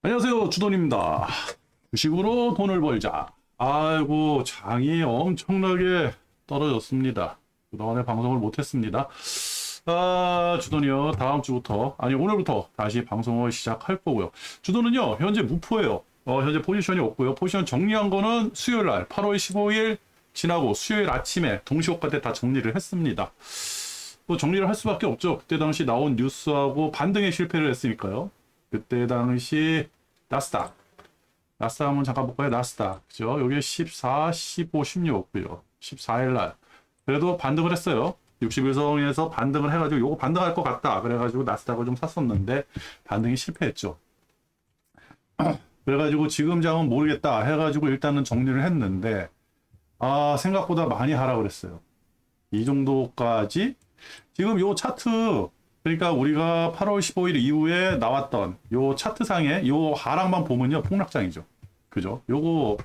안녕하세요, 주돈입니다. 주식으로 돈을 벌자. 아이고, 장이 엄청나게 떨어졌습니다. 그동안에 방송을 못했습니다. 주돈이요. 다음 주부터, 아니, 오늘부터 다시 방송을 시작할 거고요. 주돈은요, 현재 무포예요. 현재 포지션이 없고요. 포지션 정리한 거는 수요일 날, 8월 15일 지나고 수요일 아침에 동시호가 때 다 정리를 했습니다. 뭐 정리를 할 수밖에 없죠. 그때 당시 나온 뉴스하고 반등에 실패를 했으니까요. 그때 당시 나스닥 한번 잠깐 볼까요? 나스닥 그죠? 여기 14, 15, 16고요. 14일 날 그래도 반등을 했어요. 61선에서 반등을 해가지고 요거 반등할 것 같다. 그래가지고 나스닥을 좀 샀었는데 반등이 실패했죠. 그래가지고 지금 장은 모르겠다 해가지고 일단은 정리를 했는데 생각보다 많이 하라 그랬어요. 이 정도까지 지금 요 차트 그러니까 우리가 8월 15일 이후에 나왔던 요 차트상에 요 하락만 보면요 폭락장이죠. 그죠? 요거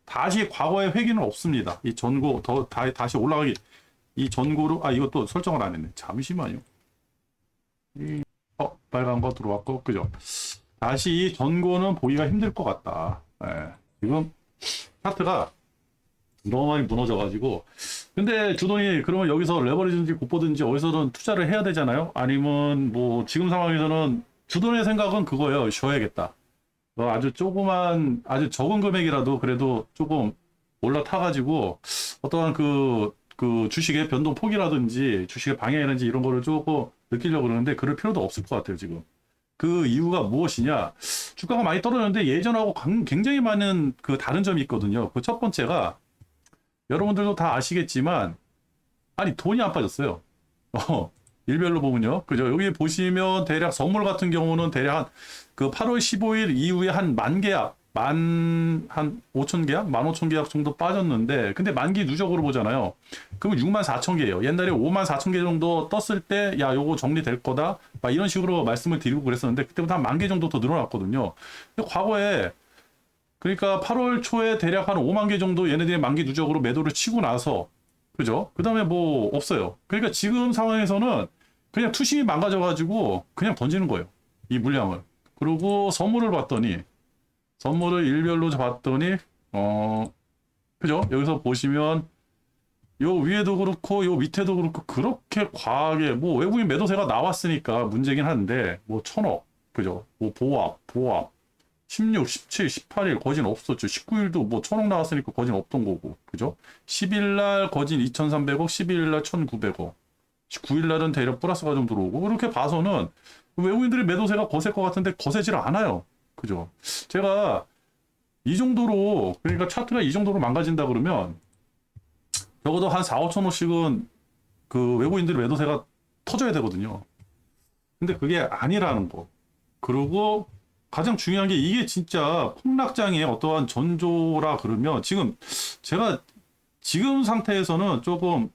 다시 과거의 회귀는 없습니다. 이 전고 다시 올라가기 이 전고로 이것도 설정을 안 했네. 잠시만요. 빨간 거 들어왔고 그죠? 다시 이 전고는 보기가 힘들 것 같다. 지금 차트가 너무 많이 무너져가지고 근데 주돈이 그러면 여기서 레버리지인지 곱보든지 어디서든 투자를 해야 되잖아요. 아니면 뭐 지금 상황에서는 주돈의 생각은 그거예요. 쉬어야겠다. 아주 조그만 아주 적은 금액이라도 그래도 조금 올라타가지고 어떠한 그 주식의 변동 폭이라든지 주식의 방향이라든지 이런 거를 조금 느끼려고 그러는데 그럴 필요도 없을 것 같아요. 지금 그 이유가 무엇이냐? 주가가 많이 떨어졌는데 예전하고 굉장히 많은 그 다른 점이 있거든요. 그 첫 번째가 여러분들도 다 아시겠지만 돈이 안 빠졌어요. 일별로 보면요. 그죠? 여기 보시면 대략 선물 같은 경우는 대략 그 8월 15일 이후에 한 10,000계약, 한 5,000계약, 15,000계약 정도 빠졌는데 근데 만기 누적으로 보잖아요. 그럼 64,000개예요. 옛날에 54,000개 정도 떴을 때 야, 요거 정리될 거다. 막 이런 식으로 말씀을 드리고 그랬었는데 그때부터 한 10,000개 정도 더 늘어났거든요. 근데 과거에 그러니까 8월 초에 대략 한 5만 개 정도 얘네들이 만기 누적으로 매도를 치고 나서 그죠? 그 다음에 뭐 없어요. 그러니까 지금 상황에서는 그냥 투심이 망가져가지고 그냥 던지는 거예요. 이 물량을. 그리고 선물을 일별로 봤더니 그죠? 여기서 보시면 요 위에도 그렇고 요 밑에도 그렇고 그렇게 과하게 뭐 외국인 매도세가 나왔으니까 문제긴 한데 뭐 1,000억 그죠? 뭐 보합 16, 17, 18일 거진 없었죠. 19일도 뭐 1,000억 나왔으니까 거진 없던 거고. 그죠? 10일날 거진 2,300억, 11일날 1,900억. 19일날은 대략 플러스가 좀 들어오고. 그렇게 봐서는 외국인들의 매도세가 거셀 것 같은데 거세질 않아요. 그죠? 제가 이 정도로, 그러니까 차트가 이 정도로 망가진다 그러면 적어도 한 4, 5천억씩은 그 외국인들의 매도세가 터져야 되거든요. 근데 그게 아니라는 거. 그리고 가장 중요한 게 이게 진짜 폭락장의 어떠한 전조라 그러면 제가 지금 상태에서는 조금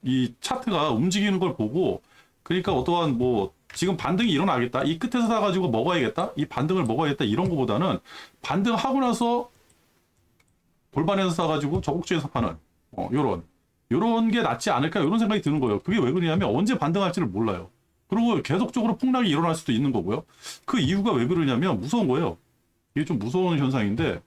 이 차트가 움직이는 걸 보고 그러니까 어떠한 뭐 지금 반등이 일어나겠다 이 끝에서 사가지고 먹어야겠다 이 반등을 먹어야겠다 이런 거보다는 반등하고 나서 골반에서 사가지고 저곡지에서 파는 요런 게 낫지 않을까 이런 생각이 드는 거예요. 그게 왜 그러냐면 언제 반등할지를 몰라요. 그리고 계속적으로 폭락이 일어날 수도 있는 거고요. 그 이유가 왜 그러냐면 무서운 거예요. 이게 좀 무서운 현상인데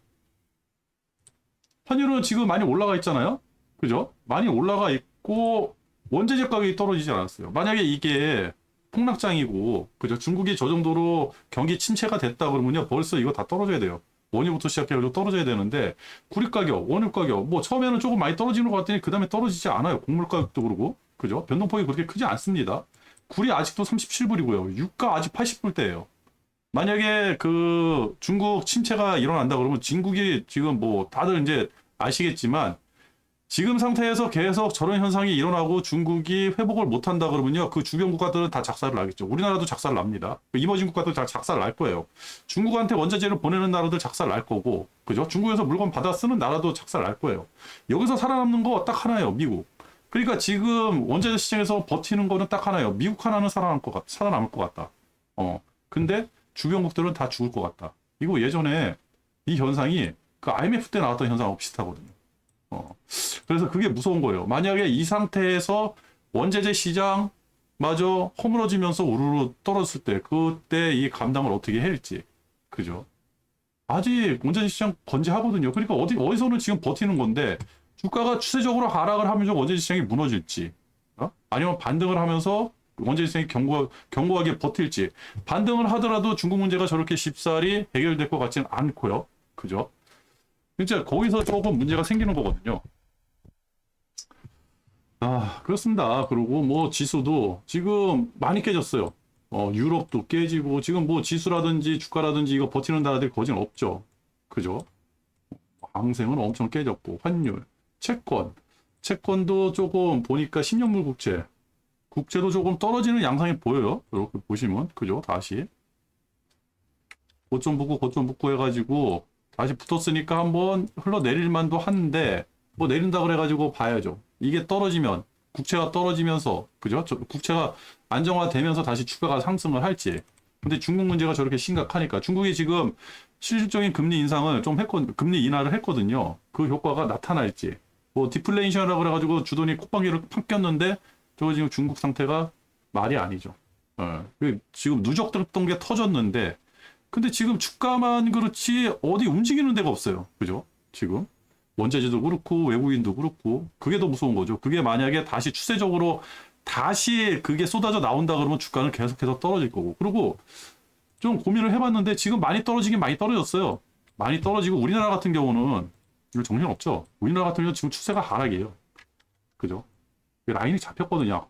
환율은 지금 많이 올라가 있잖아요. 그죠? 많이 올라가 있고 원재재 가격이 떨어지지 않았어요. 만약에 이게 폭락장이고 그죠? 중국이 저 정도로 경기 침체가 됐다 그러면요. 벌써 이거 다 떨어져야 돼요. 원유부터 시작해가지고 떨어져야 되는데 구리 가격, 원유 가격 뭐 처음에는 조금 많이 떨어지는 것 같더니 그 다음에 떨어지지 않아요. 곡물 가격도 그러고 그죠? 변동폭이 그렇게 크지 않습니다. 굴이 아직도 37불이고요. 유가 아직 80불대예요. 만약에 그 중국 침체가 일어난다 그러면 중국이 지금 뭐 다들 이제 아시겠지만 지금 상태에서 계속 저런 현상이 일어나고 중국이 회복을 못한다 그러면요. 그 주변 국가들은 다 작살을 나겠죠. 우리나라도 작살 납니다. 이머징 국가도 다 작살 날 거예요. 중국한테 원자재를 보내는 나라들 작살 날 거고 그죠? 중국에서 물건 받아 쓰는 나라도 작살 날 거예요. 여기서 살아남는 거 딱 하나예요. 미국. 그러니까 지금 원자재 시장에서 버티는 거는 딱 하나예요. 미국 하나는 살아남을 것 같다. 근데 주변국들은 다 죽을 것 같다. 이거 예전에 이 현상이 그 IMF 때 나왔던 현상하고 비슷하거든요. 그래서 그게 무서운 거예요. 만약에 이 상태에서 원자재 시장 마저 허물어지면서 우르르 떨어졌을 때 그때 이 감당을 어떻게 해야 할지 그죠? 아직 원자재 시장 건재하거든요. 그러니까 어디서는 지금 버티는 건데 주가가 추세적으로 하락을 하면서 원자재 시장이 무너질지, 아니면 반등을 하면서 원자재 시장이 견고하게 버틸지. 반등을 하더라도 중국 문제가 저렇게 쉽사리 해결될 것 같지는 않고요. 그죠? 진짜 거기서 조금 문제가 생기는 거거든요. 그렇습니다. 그리고 뭐 지수도 지금 많이 깨졌어요. 유럽도 깨지고 지금 뭐 지수라든지 주가라든지 이거 버티는 나라들이 거진 없죠. 그죠? 항생은 엄청 깨졌고 환율, 채권도 조금 보니까 10년물 국채도 조금 떨어지는 양상이 보여요. 이렇게 보시면 그죠? 다시 고점 붙고 해가지고 다시 붙었으니까 한번 흘러내릴 만도 한데 뭐 내린다 그래가지고 봐야죠. 이게 떨어지면 국채가 떨어지면서 그죠? 국채가 안정화되면서 다시 주가가 상승을 할지. 근데 중국 문제가 저렇게 심각하니까 중국이 지금 실질적인 금리 인상을 좀 금리 인하를 했거든요. 그 효과가 나타날지. 뭐 디플레이션이라고 그래가지고 주돈이 콧방귀를 팍 꼈는데 저 지금 중국 상태가 말이 아니죠. 지금 누적됐던 게 터졌는데 근데 지금 주가만 그렇지 어디 움직이는 데가 없어요. 그죠? 지금 원자재도 그렇고 외국인도 그렇고 그게 더 무서운 거죠. 그게 만약에 다시 추세적으로 다시 그게 쏟아져 나온다 그러면 주가는 계속해서 떨어질 거고. 그리고 좀 고민을 해봤는데 지금 많이 떨어지긴 많이 떨어졌어요. 많이 떨어지고 우리나라 같은 경우는 이거 정신없죠. 우리나라 같은 경우는 지금 추세가 하락이에요. 그죠? 라인이 잡혔거든요.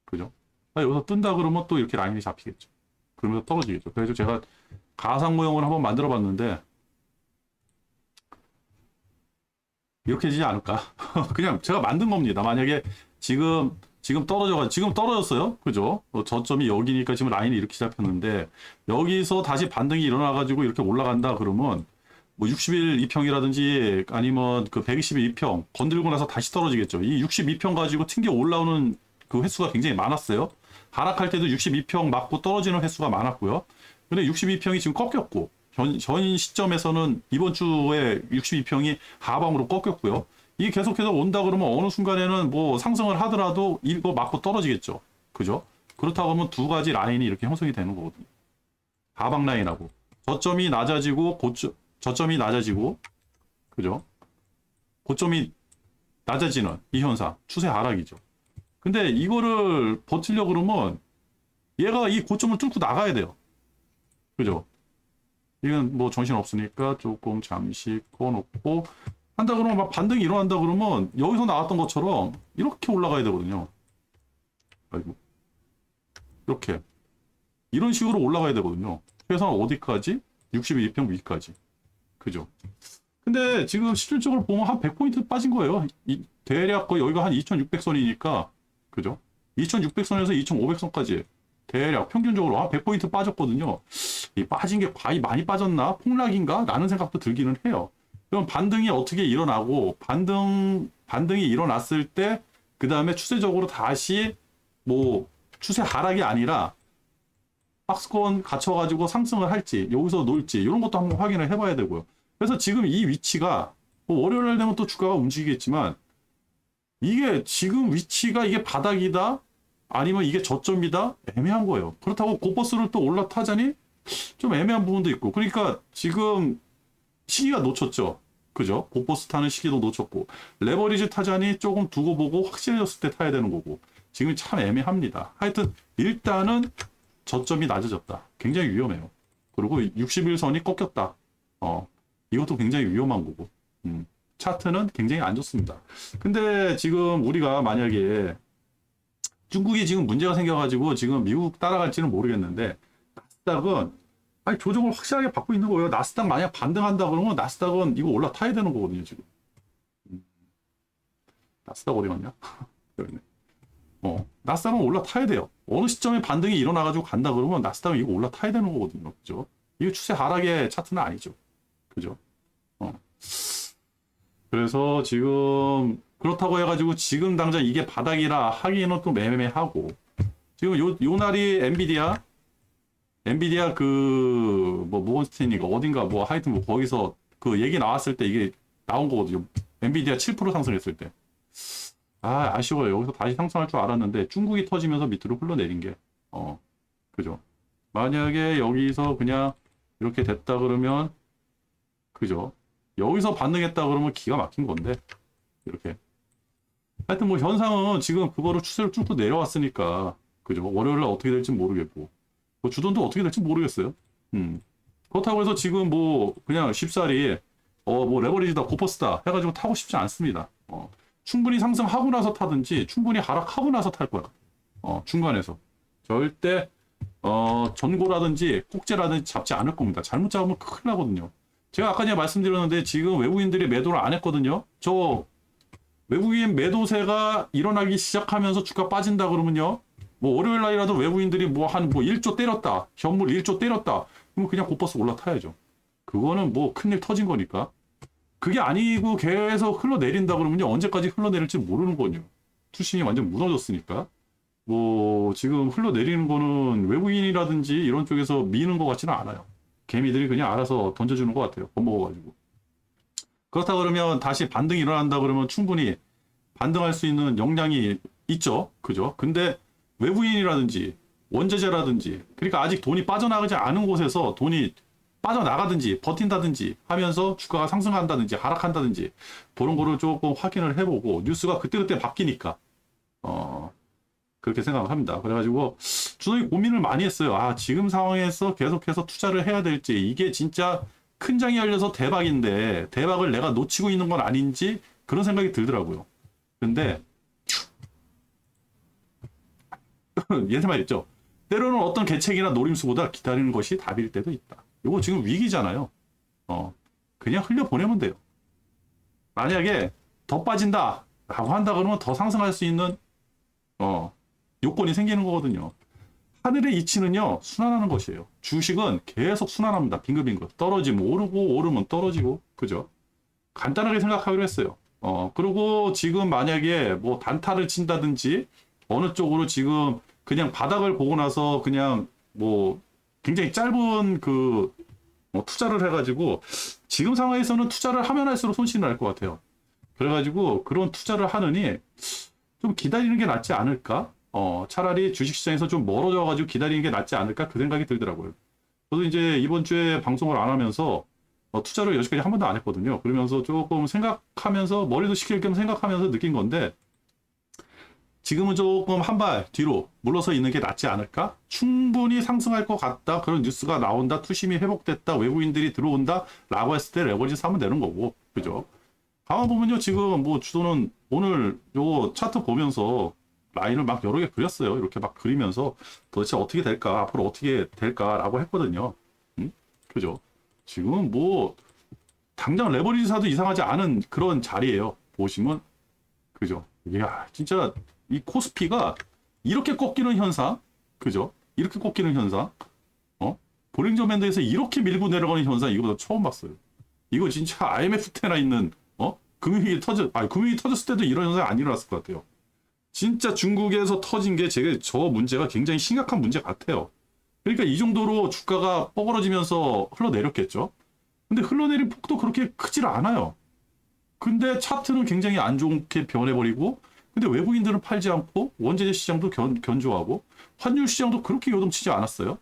그죠? 여기서 뜬다 그러면 또 이렇게 라인이 잡히겠죠. 그러면서 떨어지겠죠. 그래서 제가 가상 모형을 한번 만들어 봤는데 이렇게 되지 않을까? 그냥 제가 만든 겁니다. 만약에 지금 지금 떨어졌어요. 그죠? 저점이 여기니까 지금 라인이 이렇게 잡혔는데 여기서 다시 반등이 일어나가지고 이렇게 올라간다 그러면 뭐 60일 2평이라든지 아니면 그 120일 2평 건들고 나서 다시 떨어지겠죠. 이 62평 가지고 튕겨 올라오는 그 횟수가 굉장히 많았어요. 하락할 때도 62평 맞고 떨어지는 횟수가 많았고요. 근데 62평이 지금 꺾였고 전 시점에서는 이번 주에 62평이 하방으로 꺾였고요. 이게 계속해서 온다 그러면 어느 순간에는 뭐 상승을 하더라도 이거 맞고 떨어지겠죠. 그죠? 그렇다고 하면 두 가지 라인이 이렇게 형성이 되는 거거든요. 하방 라인하고 저점이 낮아지고 저점이 낮아지고 그죠? 고점이 낮아지는 이 현상 추세 하락이죠. 근데 이거를 버틸려고 그러면 얘가 이 고점을 뚫고 나가야 돼요. 그죠? 이건 뭐 정신 없으니까 조금 잠시 꺼놓고 한다 그러면 막 반등이 일어난다 그러면 여기서 나왔던 것처럼 이렇게 올라가야 되거든요. 아이고. 이렇게 이런 식으로 올라가야 되거든요. 최소한 어디까지? 62평 위까지. 그죠? 근데 지금 실질적으로 보면 한 100포인트 빠진 거예요. 대략 거의 여기가 한 2600선이니까 그죠? 2600선에서 2500선까지 대략 평균적으로 한 100포인트 빠졌거든요. 이 빠진 게 과히 많이 빠졌나? 폭락인가? 라는 생각도 들기는 해요. 그럼 반등이 어떻게 일어나고 반등이 일어났을 때 그 다음에 추세적으로 다시 뭐 추세 하락이 아니라 박스권 갇혀가지고 상승을 할지 여기서 놀지 이런 것도 한번 확인을 해봐야 되고요. 그래서 지금 이 위치가 뭐 월요일 날 되면 또 주가가 움직이겠지만 이게 지금 위치가 이게 바닥이다 아니면 이게 저점이다 애매한 거예요. 그렇다고 고버스를 또 올라타자니 좀 애매한 부분도 있고 그러니까 지금 시기가 놓쳤죠. 그죠? 고버스 타는 시기도 놓쳤고 레버리지 타자니 조금 두고 보고 확실해졌을 때 타야 되는 거고 지금 참 애매합니다. 하여튼 일단은 저점이 낮아졌다. 굉장히 위험해요. 그리고 61선이 꺾였다. 이것도 굉장히 위험한 거고 차트는 굉장히 안 좋습니다. 근데 지금 우리가 만약에 중국이 지금 문제가 생겨가지고 지금 미국 따라갈지는 모르겠는데 나스닥은 아니 조정을 확실하게 받고 있는 거예요. 나스닥 만약 반등한다 그러면 나스닥은 이거 올라타야 되는 거거든요 지금. 나스닥 어디 갔냐? 여기 있네. 나스닥은 올라타야 돼요. 어느 시점에 반등이 일어나가지고 간다 그러면 나스닥은 이거 올라타야 되는 거거든요. 그죠? 이게 추세 하락의 차트는 아니죠. 그죠? 그래서 지금 그렇다고 해가지고 지금 당장 이게 바닥이라 하기는 또 애매하고 지금 요 날이 엔비디아 뭐 모건스탠리가 어딘가 뭐 하여튼 뭐 거기서 그 얘기 나왔을 때 이게 나온 거거든요. 엔비디아 7% 상승했을 때. 아쉬워요. 여기서 다시 상승할 줄 알았는데 중국이 터지면서 밑으로 흘러내린 게 그죠? 만약에 여기서 그냥 이렇게 됐다 그러면, 그죠? 여기서 반등했다 그러면 기가 막힌 건데, 이렇게. 하여튼 뭐 현상은 지금 그거를 추세를 쭉 내려왔으니까, 그죠? 월요일 날 어떻게 될지 모르겠고, 뭐 주돈도 어떻게 될지 모르겠어요. 그렇다고 해서 지금 뭐 그냥 쉽사리 뭐 레버리지다 고퍼스다 해가지고 타고 싶지 않습니다. 충분히 상승하고 나서 타든지 충분히 하락하고 나서 탈 거야. 중간에서 절대 전고라든지 꼭지라든지 잡지 않을 겁니다. 잘못 잡으면 큰일 나거든요. 제가 아까 전에 말씀드렸는데 지금 외국인들이 매도를 안 했거든요. 저 외국인 매도세가 일어나기 시작하면서 주가 빠진다 그러면요. 뭐 월요일 날이라도 외국인들이 뭐 1조 때렸다. 현물 1조 때렸다. 그럼 그냥 고퍼스 올라타야죠. 그거는 뭐 큰일 터진 거니까. 그게 아니고 계속 흘러내린다 그러면요. 언제까지 흘러내릴지 모르는 거죠. 투심이 완전 무너졌으니까. 뭐 지금 흘러내리는 거는 외국인이라든지 이런 쪽에서 미는 것 같지는 않아요. 개미들이 그냥 알아서 던져주는 것 같아요. 겁먹어가지고. 그렇다 그러면 다시 반등이 일어난다 그러면 충분히 반등할 수 있는 역량이 있죠. 그죠? 근데 외국인이라든지 원재재라든지 그러니까 아직 돈이 빠져나가지 않은 곳에서 돈이 빠져나가든지 버틴다든지 하면서 주가가 상승한다든지 하락한다든지 그런 거를 조금 확인을 해보고 뉴스가 그때그때 바뀌니까 그렇게 생각을 합니다. 그래가지고 주동이 고민을 많이 했어요. 아 지금 상황에서 계속해서 투자를 해야 될지 이게 진짜 큰 장이 열려서 대박인데 대박을 내가 놓치고 있는 건 아닌지 그런 생각이 들더라고요. 근데 옛날 말 있죠. 때로는 어떤 계책이나 노림수보다 기다리는 것이 답일 때도 있다. 이거 지금 위기잖아요. 그냥 흘려보내면 돼요. 만약에 더 빠진다 라고 한다 그러면 더 상승할 수 있는 요건이 생기는 거거든요. 하늘의 이치는요 순환하는 것이에요. 주식은 계속 순환합니다. 빙글빙글 떨어지면 오르고 오르면 떨어지고 그죠? 간단하게 생각하기로 했어요. 그리고 지금 만약에 뭐 단타를 친다든지 어느 쪽으로 지금 그냥 바닥을 보고 나서 그냥 뭐 굉장히 짧은 투자를 해가지고 지금 상황에서는 투자를 하면 할수록 손실이 날 것 같아요. 그래가지고 그런 투자를 하느니 좀 기다리는 게 낫지 않을까? 차라리 주식시장에서 좀 멀어져가지고 기다리는 게 낫지 않을까? 그 생각이 들더라고요. 저도 이제 이번 주에 방송을 안 하면서 투자를 여지까지 한 번도 안 했거든요. 그러면서 조금 생각하면서 머리도 식힐 겸 생각하면서 느낀 건데 지금은 조금 한 발 뒤로 물러서 있는 게 낫지 않을까? 충분히 상승할 것 같다. 그런 뉴스가 나온다. 투심이 회복됐다. 외국인들이 들어온다. 라고 했을 때 레버리지 사면 되는 거고. 그죠? 가만 보면요. 지금 뭐 주도는 오늘 요 차트 보면서 라인을 막 여러 개 그렸어요. 이렇게 막 그리면서 도대체 어떻게 될까? 앞으로 어떻게 될까라고 했거든요. 그죠? 지금 뭐 당장 레버리지 사도 이상하지 않은 그런 자리예요. 보시면 그죠? 이야 진짜 이 코스피가 이렇게 꺾이는 현상, 그죠? 이렇게 꺾이는 현상, 볼링저 밴드에서 이렇게 밀고 내려가는 현상 이거 처음 봤어요. 이거 진짜 IMF 때나 있는 금융위기 금융위기 터졌을 때도 이런 현상이 안 일어났을 것 같아요. 진짜 중국에서 터진 게 저 문제가 굉장히 심각한 문제 같아요. 그러니까 이 정도로 주가가 뻐그러지면서 흘러내렸겠죠. 근데 흘러내린 폭도 그렇게 크질 않아요. 근데 차트는 굉장히 안 좋게 변해버리고 근데 외국인들은 팔지 않고 원재재 시장도 견조하고 환율 시장도 그렇게 요동치지 않았어요.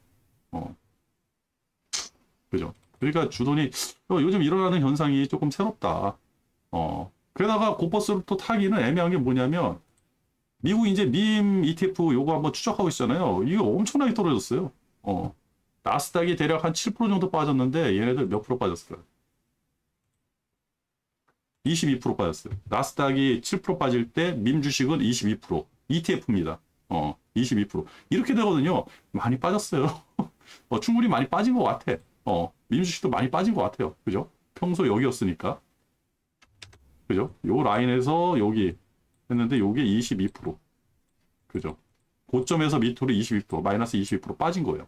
그죠? 그러니까 주돈이 요즘 일어나는 현상이 조금 새롭다. 게다가 고퍼스를 또 타기는 애매한 게 뭐냐면 미국 이제 밈 ETF 요거 한번 추적하고 있잖아요. 이거 엄청나게 떨어졌어요. 나스닥이 대략 한 7% 정도 빠졌는데 얘네들 몇 프로 빠졌어요? 22% 빠졌어요. 나스닥이 7% 빠질 때 밈 주식은 22%. ETF입니다. 22%. 이렇게 되거든요. 많이 빠졌어요. 충분히 많이 빠진 것 같아. 밈 주식도 많이 빠진 것 같아요. 그죠? 평소 여기였으니까. 그죠? 요 라인에서 여기 했는데 요게 22%. 그죠? 고점에서 밑으로 22%, 마이너스 22% 빠진 거예요.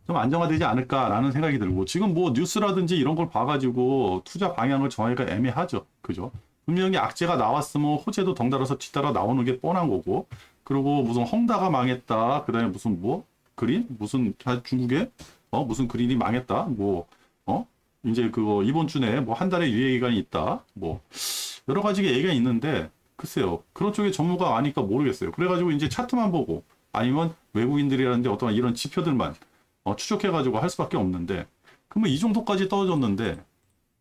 좀 안정화되지 않을까라는 생각이 들고 지금 뭐 뉴스라든지 이런 걸 봐가지고 투자 방향을 정하기가 애매하죠. 그죠? 분명히 악재가 나왔으면 호재도 덩달아서 뒤따라 나오는 게 뻔한 거고 그리고 무슨 헝다가 망했다. 그다음에 무슨 뭐 그린 무슨 중국에 무슨 그린이 망했다. 뭐 이제 그거 이번 주 내에 뭐 한 달의 유예 기간이 있다. 뭐 여러 가지 얘기가 있는데 글쎄요. 그런 쪽에 전문가가 아니까 모르겠어요. 그래가지고 이제 차트만 보고 아니면 외국인들이라는데 어떤 이런 지표들만 추적해가지고 할 수밖에 없는데, 그러면 이 정도까지 떨어졌는데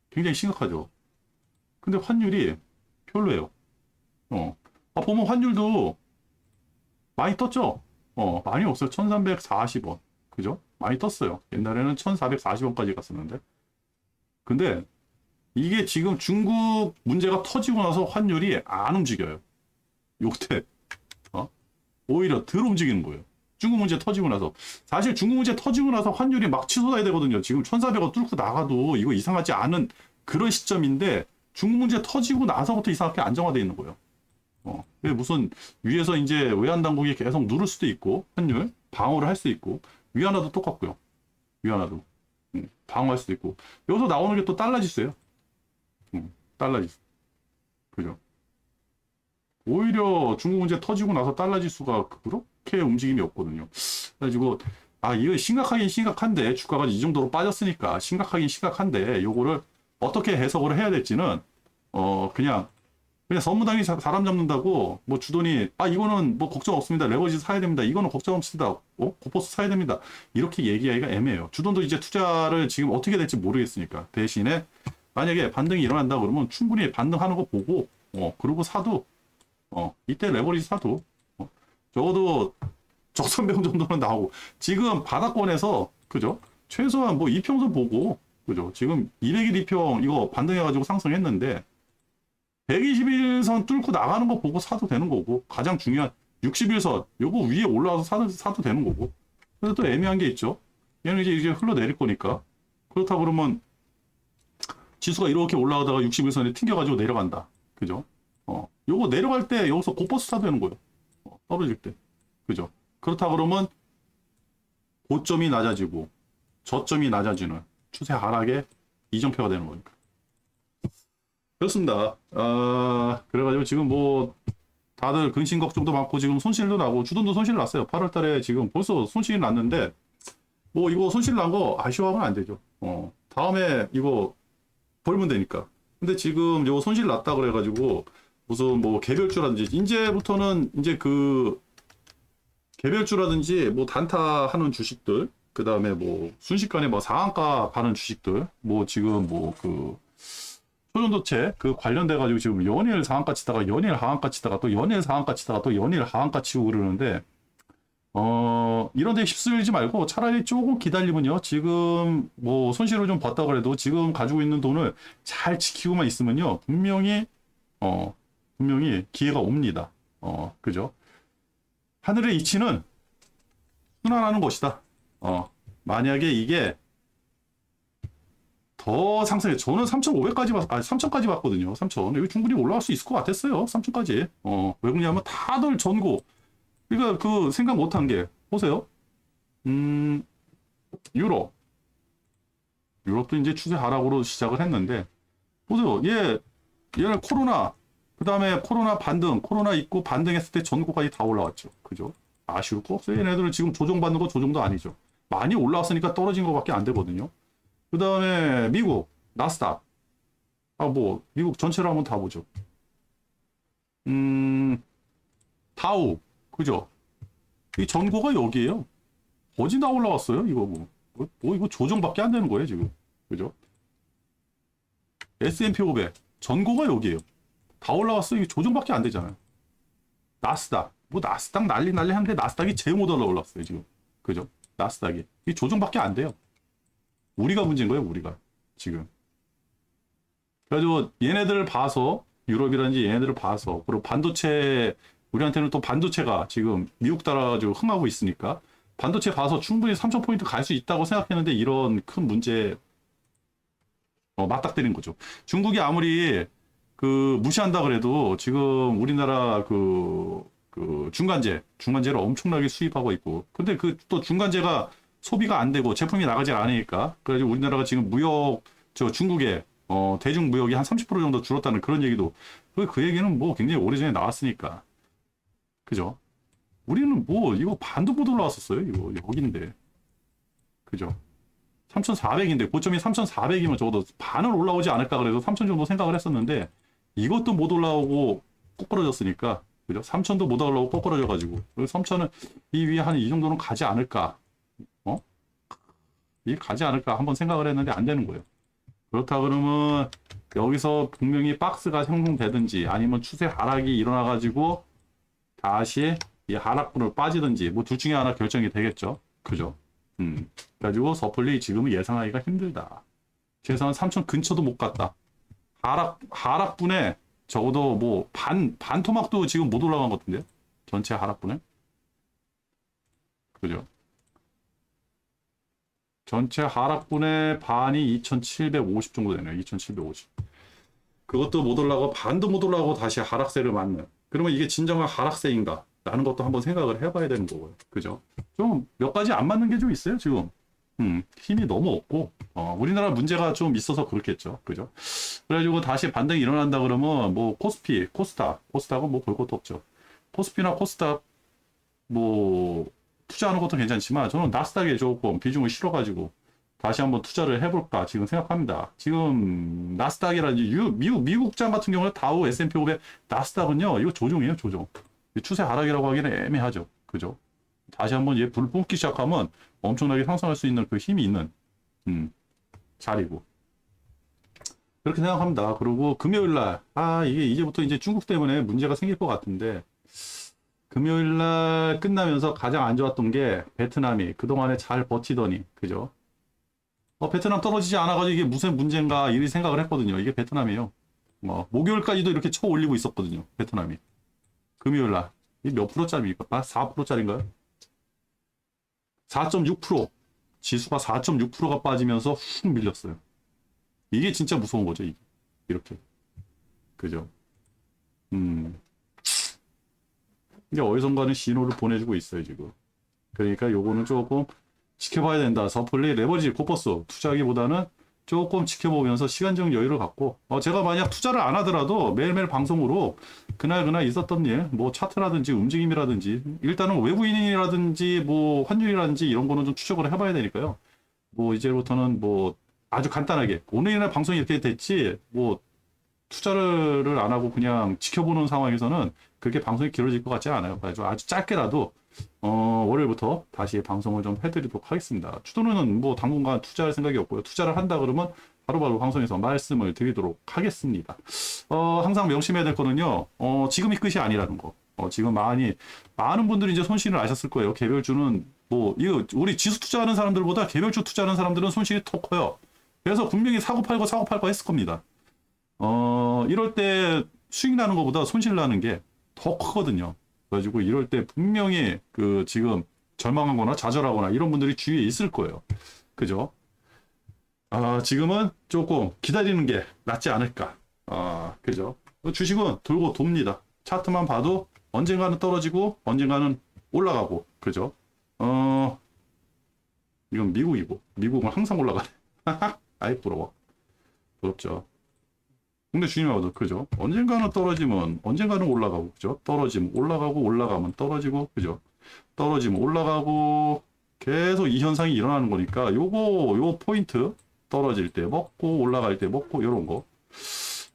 굉장히 심각하죠. 근데 환율이 별로예요. 보면 환율도 많이 떴죠? 많이 없어요. 1340원. 그죠? 많이 떴어요. 옛날에는 1440원까지 갔었는데. 근데 이게 지금 중국 문제가 터지고 나서 환율이 안 움직여요. 요때, 오히려 덜 움직이는 거예요. 중국 문제 터지고 나서. 사실 중국 문제 터지고 나서 환율이 막 치솟아야 되거든요. 지금 1400원 뚫고 나가도 이거 이상하지 않은 그런 시점인데 중국 문제 터지고 나서부터 이상하게 안정화되어 있는 거예요. 무슨 위에서 이제 외환 당국이 계속 누를 수도 있고 환율 방어를 할 수 있고 위안화도 똑같고요. 위안화도 방어할 수도 있고 여기서 나오는 게 또 달러 지수예요. 달러 지수. 그죠? 오히려 중국 문제 터지고 나서 달러 지수가 그렇게 움직임이 없거든요. 그래가지고 이거 심각하긴 심각한데 주가가 이 정도로 빠졌으니까 심각하긴 심각한데 요거를 어떻게 해석을 해야 될지는 그냥 선무당이 사람 잡는다고 뭐 주돈이 이거는 뭐 걱정 없습니다. 레버리지 사야 됩니다. 이거는 걱정 없습니다. 고포스 사야 됩니다. 이렇게 얘기하기가 애매해요. 주돈도 이제 투자를 지금 어떻게 될지 모르겠으니까 대신에 만약에 반등이 일어난다 그러면 충분히 반등하는 거 보고 그러고 사도 이때 레버리지 사도 적어도 적선병 정도는 나오고 지금 바닥권에서 그죠? 최소한 뭐 이평선 보고 그죠? 지금 200일 2평 이거 반등해가지고 상승했는데 121선 뚫고 나가는 거 보고 사도 되는 거고 가장 중요한 61선 요거 위에 올라와서 사도 되는 거고 근데 또 애매한 게 있죠. 얘는 이제 흘러내릴 거니까 그렇다 그러면 지수가 이렇게 올라가다가 61선에 튕겨가지고 내려간다. 그죠? 요거 내려갈 때 여기서 고버스 사도 되는 거예요. 떨어질 때. 그죠? 그렇다 그러면 고점이 낮아지고 저점이 낮아지는 추세 하락의 이정표가 되는 거니까. 그렇습니다. 그래가지고 지금 뭐 다들 근심 걱정도 많고 지금 손실도 나고 주돈도 손실 났어요. 8월 달에 지금 벌써 손실이 났는데 뭐 이거 손실 난 거 아쉬워하면 안 되죠. 다음에 이거 벌면 되니까. 근데 지금 이거 손실 났다 그래가지고 무슨 뭐 개별주라든지 이제부터는 이제 그 개별주라든지 뭐 단타 하는 주식들 그 다음에 뭐 순식간에 뭐 상한가 가는 주식들 뭐 지금 뭐 그 초전도체 그 관련돼 가지고 지금 연일 상한가 치다가 연일 하한가 치다가 또 연일 상한가 치다가 또 연일 하한가 치고 그러는데 이런 데 휩쓸지 말고 차라리 조금 기다리면요. 지금 뭐 손실을 좀 봤다 그래도 지금 가지고 있는 돈을 잘 지키고만 있으면요. 분명히 기회가 옵니다. 그죠? 하늘의 이치는 순환하는 것이다. 만약에 이게 더 상승해. 저는 3,500까지 3,000까지 봤거든요. 3,000. 여기 충분히 올라갈 수 있을 것 같았어요. 3,000까지. 왜 그러냐면 다들 전고. 그러니까 그 생각 못한 게 보세요. 유럽. 유럽도 이제 추세 하락으로 시작을 했는데 보세요. 얘는 코로나 그 다음에 코로나 반등, 코로나 있고 반등했을 때 전고까지 다 올라왔죠. 그죠? 아쉬울 거 없어요. 얘네들은 지금 조정받는 거 조정도 아니죠. 많이 올라왔으니까 떨어진 거밖에 안 되거든요. 그 다음에 미국, 나스닥. 뭐, 미국 전체를 한번 다 보죠. 다우. 그죠? 이 전고가 여기에요. 거지 다 올라왔어요. 이거 이거 조정밖에 안 되는 거예요, 지금. 그죠? S&P 500. 전고가 여기에요. 다 올라왔어요. 이게 조정밖에 안 되잖아요. 나스닥. 뭐 나스닥 난리 하는데 나스닥이 제일 못 올라왔어요, 지금. 그죠? 나스닥이. 이 조정밖에 안 돼요. 우리가 문제인 거예요, 우리가. 지금. 그래가지고 얘네들을 봐서 유럽이라든지 얘네들을 봐서 그리고 반도체 우리한테는 또 반도체가 지금 미국 따라가지고 흥하고 있으니까 반도체 봐서 충분히 3,000포인트 갈 수 있다고 생각했는데 이런 큰 문제 맞닥뜨린 거죠. 중국이 아무리 그 무시한다 그래도 지금 우리나라 그 중간재를 엄청나게 수입하고 있고 근데 그 또 중간재가 소비가 안 되고 제품이 나가지 않으니까 그래가지고 우리나라가 지금 무역 중국에 대중 무역이 한 30% 정도 줄었다는 그런 얘기도 그 얘기는 뭐 굉장히 오래전에 나왔으니까 그죠? 우리는 뭐 이거 반도 못 올라왔었어요. 이거 여기인데 그죠? 3,400인데 고점이 3,400이면 적어도 반은 올라오지 않을까 그래서 3,000 정도 생각을 했었는데 이것도 못 올라오고 꼬꾸러졌으니까 그죠? 3,000도 못 올라오고 꼬꾸러져가지고 3,000은 이 위에 한 이 정도는 가지 않을까 이게 가지 않을까 한번 생각을 했는데 안 되는 거예요. 그렇다 그러면 여기서 분명히 박스가 형성되든지 아니면 추세 하락이 일어나가지고 다시 이 하락분으로 빠지든지 뭐 둘 중에 하나 결정이 되겠죠. 그죠? 그래가지고 섣불리 지금은 예상하기가 힘들다. 최소한 3천 근처도 못 갔다. 하락분에 적어도 뭐 반 토막도 지금 못 올라간 것 같은데요? 전체 하락분에? 그죠? 전체 하락분의 반이 2,750 정도 되네요. 2,750. 그것도 못 올라가고 반도 못 올라가고 다시 하락세를 맞는. 그러면 이게 진정한 하락세인가? 라는 것도 한번 생각을 해봐야 되는 거고요. 그죠? 좀 몇 가지 안 맞는 게 좀 있어요, 지금. 힘이 너무 없고, 우리나라 문제가 좀 있어서 그렇겠죠. 그죠? 그래가지고 다시 반등이 일어난다 그러면 뭐 코스피, 코스닥은 뭐 볼 것도 없죠. 코스피나 코스닥 뭐 투자하는 것도 괜찮지만 저는 나스닥에 조금 비중을 실어가지고 다시 한번 투자를 해볼까 지금 생각합니다. 지금 나스닥이라든지 미국장 같은 경우는 다우, S&P 500, 나스닥은요 이거 조종이에요, 조종. 추세 하락이라고 하기는 애매하죠. 그죠? 다시 한번 얘 불 뿜기 시작하면 엄청나게 상승할 수 있는 그 힘이 있는 자리고 그렇게 생각합니다. 그리고 금요일날 이게 이제부터 이제 중국 때문에 문제가 생길 것 같은데 금요일날 끝나면서 가장 안 좋았던 게 베트남이 그동안에 잘 버티더니 그죠? 베트남 떨어지지 않아가지고 이게 무슨 문제인가 이런 생각을 했거든요. 이게 베트남이에요. 목요일까지도 이렇게 쳐 올리고 있었거든요. 베트남이 금요일날 이 몇 프로짜리입니까? 4%짜리인가요? 4.6% 지수가 4.6%가 빠지면서 훅 밀렸어요. 이게 진짜 무서운 거죠. 이게. 이렇게 그죠? 이게 어디선가는 신호를 보내주고 있어요 지금. 그러니까 요거는 조금 지켜봐야 된다. 섣불리 레버리지 코퍼스 투자하기보다는 조금 지켜보면서 시간적 여유를 갖고 제가 만약 투자를 안 하더라도 매일매일 방송으로 그날 있었던 일, 뭐 차트라든지 움직임이라든지 일단은 외국인이라든지 뭐 환율이라든지 이런 거는 좀 추적을 해봐야 되니까요. 뭐 이제부터는 뭐 아주 간단하게 오늘이나 방송이 이렇게 됐지 뭐 투자를 안 하고 그냥 지켜보는 상황에서는 그렇게 방송이 길어질 것 같지 않아요. 그래서 아주 짧게라도 월요일부터 다시 방송을 좀 해드리도록 하겠습니다. 추도는 뭐 당분간 투자할 생각이 없고요. 투자를 한다 그러면 바로바로 방송에서 말씀을 드리도록 하겠습니다. 항상 명심해야 될 거는요. 지금이 끝이 아니라는 거. 지금 많은 분들이 이제 손실을 아셨을 거예요. 개별주는 뭐 이거 우리 지수 투자하는 사람들보다 개별주 투자하는 사람들은 손실이 더 커요. 그래서 분명히 사고 팔고 했을 겁니다. 이럴 때 수익 나는 것보다 손실 나는 게 더 크거든요. 그래가지고 이럴 때 분명히 그 지금 절망하거나 좌절하거나 이런 분들이 주위에 있을 거예요. 그죠? 지금은 조금 기다리는 게 낫지 않을까. 그죠? 주식은 돌고 돕니다. 차트만 봐도 언젠가는 떨어지고 언젠가는 올라가고. 그죠? 이건 미국이고 미국은 항상 올라가네. 아이 부러워. 부럽죠. 근데 중요한 것도 그죠? 언젠가는 떨어지면 언젠가는 올라가고 그죠? 떨어지면 올라가고 올라가면 떨어지고 그죠? 떨어지면 올라가고 계속 이 현상이 일어나는 거니까 요 포인트 떨어질 때 먹고 올라갈 때 먹고 요런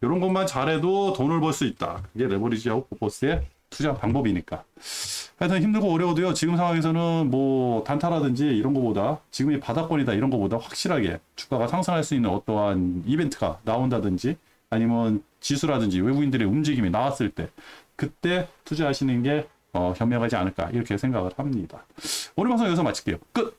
것만 잘해도 돈을 벌 수 있다. 그게 레버리지하고 포커스의 투자 방법이니까. 하여튼 힘들고 어려워도요. 지금 상황에서는 뭐 단타라든지 이런 거보다 지금이 바닥권이다 이런 거보다 확실하게 주가가 상승할 수 있는 어떠한 이벤트가 나온다든지 아니면 지수라든지 외국인들의 움직임이 나왔을 때 그때 투자하시는 게 현명하지 않을까 이렇게 생각을 합니다. 오늘 방송 여기서 마칠게요. 끝!